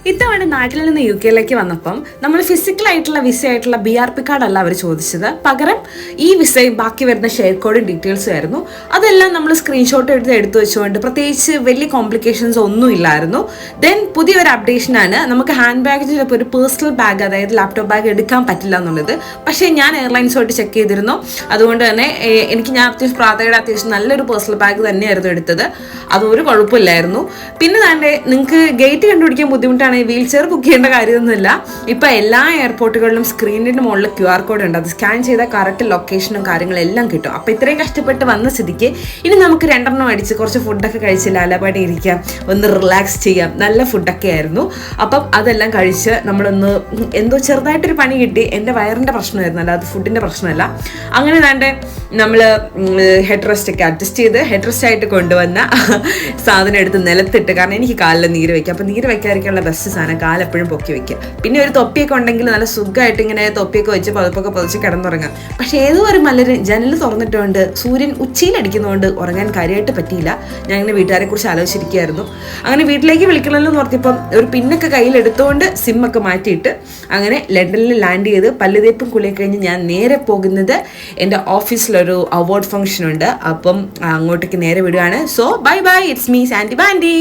ഇത്തവണ നാട്ടിൽ നിന്ന് യു കെയിലേക്ക് വന്നപ്പം നമ്മൾ ഫിസിക്കലായിട്ടുള്ള വിസ ആയിട്ടുള്ള BRP കാർഡല്ല അവർ ചോദിച്ചത്. പകരം ഈ വിസയും ബാക്കി വരുന്ന ഷെയർ കോഡും ഡീറ്റെയിൽസും ആയിരുന്നു. അതെല്ലാം നമ്മൾ സ്ക്രീൻഷോട്ട് എടുത്ത് വെച്ചുകൊണ്ട് പ്രത്യേകിച്ച് വലിയ കോംപ്ലിക്കേഷൻസ് ഒന്നും ഇല്ലായിരുന്നു. ദെൻ പുതിയൊരു അപ്ഡേഷനാണ്, നമുക്ക് ഹാൻഡ് ബാഗിൻ്റെ ഒരു പേഴ്സണൽ ബാഗ്, അതായത് ലാപ്ടോപ്പ് ബാഗ് എടുക്കാൻ പറ്റില്ല എന്നുള്ളത്. പക്ഷേ ഞാൻ എയർലൈൻസുമായിട്ട് ചെക്ക് ചെയ്തിരുന്നു. അതുകൊണ്ട് തന്നെ ഞാൻ അത്യാവശ്യം നല്ലൊരു പേഴ്സണൽ ബാഗ് തന്നെയായിരുന്നു എടുത്തത്. അതൊരു കുഴപ്പമില്ലായിരുന്നു. പിന്നെ തന്നെ നിങ്ങൾക്ക് ഗേറ്റ് കണ്ടുപിടിക്കാൻ ബുദ്ധിമുട്ടാണ്, വീൽ ചെയർ ബുക്ക് ചെയ്യേണ്ട കാര്യമൊന്നുമില്ല. ഇപ്പം എല്ലാ എയർപോർട്ടുകളിലും സ്ക്രീനിൻ്റെ മുകളിൽ QR കോഡ് ഉണ്ട്. അത് സ്കാൻ ചെയ്താൽ കറക്റ്റ് ലൊക്കേഷനും കാര്യങ്ങളെല്ലാം കിട്ടും. അപ്പോൾ ഇത്രയും കഷ്ടപ്പെട്ട് വന്ന സ്ഥിതിക്ക് ഇനി നമുക്ക് 2 അടിച്ച് കുറച്ച് ഫുഡൊക്കെ കഴിച്ച് ലാലാപാടി ഇരിക്കാം, ഒന്ന് റിലാക്സ് ചെയ്യാം. നല്ല ഫുഡൊക്കെ ആയിരുന്നു. അപ്പം അതെല്ലാം കഴിച്ച് നമ്മളൊന്ന് എന്തോ ചെറുതായിട്ടൊരു പണി കിട്ടി. എൻ്റെ വയറിൻ്റെ പ്രശ്നമായിരുന്നു, അല്ലാതെ ഫുഡിൻ്റെ പ്രശ്നമല്ല. അങ്ങനെ നമ്മൾ ഹെഡ് റെസ്റ്റ് ഒക്കെ അഡ്ജസ്റ്റ് ചെയ്ത് ഹെഡ് റെസ്റ്റ് ആയിട്ട് കൊണ്ടുവന്ന സാധനം എടുത്ത് നിലത്തിട്ട്, കാരണം എനിക്ക് കാലിൽ നീര് വയ്ക്കുക. അപ്പോൾ നീര് വയ്ക്കാതിരിക്കാനുള്ള ബെസ്റ്റ് സാധനം കാലെപ്പോഴും പൊക്കി വയ്ക്കുക. പിന്നെ ഒരു തൊപ്പിയൊക്കെ ഉണ്ടെങ്കിൽ നല്ല സുഖമായിട്ട് ഇങ്ങനെ തൊപ്പിയൊക്കെ വെച്ച് പതുപ്പൊക്കെ പൊതിച്ച് കിടന്നുറങ്ങാം. പക്ഷേ ഏതോ ഒരു മലര് ജനൽ തുറന്നിട്ടുകൊണ്ട് സൂര്യൻ ഉച്ചയിലടിക്കുന്നതുകൊണ്ട് ഉറങ്ങാൻ കാര്യമായിട്ട് പറ്റിയില്ല. ഞാൻ ഇങ്ങനെ വീട്ടുകാരെ കുറിച്ച് ആലോചിച്ചിരിക്കുകയായിരുന്നു. അങ്ങനെ വീട്ടിലേക്ക് വിളിക്കണമെന്ന് ഓർത്തിയപ്പം ഒരു പിന്നൊക്കെ കയ്യിലെടുത്തുകൊണ്ട് സിമ്മൊക്കെ മാറ്റിയിട്ട് അങ്ങനെ ലണ്ടനിൽ ലാൻഡ് ചെയ്ത് പല്ലുതേപ്പും കുളിയൊക്കെ കഴിഞ്ഞ് ഞാൻ നേരെ പോകുന്നത് എൻ്റെ ഓഫീസിലൊരു അവാർഡ് ഫംഗ്ഷൻ ഉണ്ട്. അപ്പം അങ്ങോട്ടേക്ക് നേരെ വിടുകയാണ്. So bye bye, it's me Sandy bandy.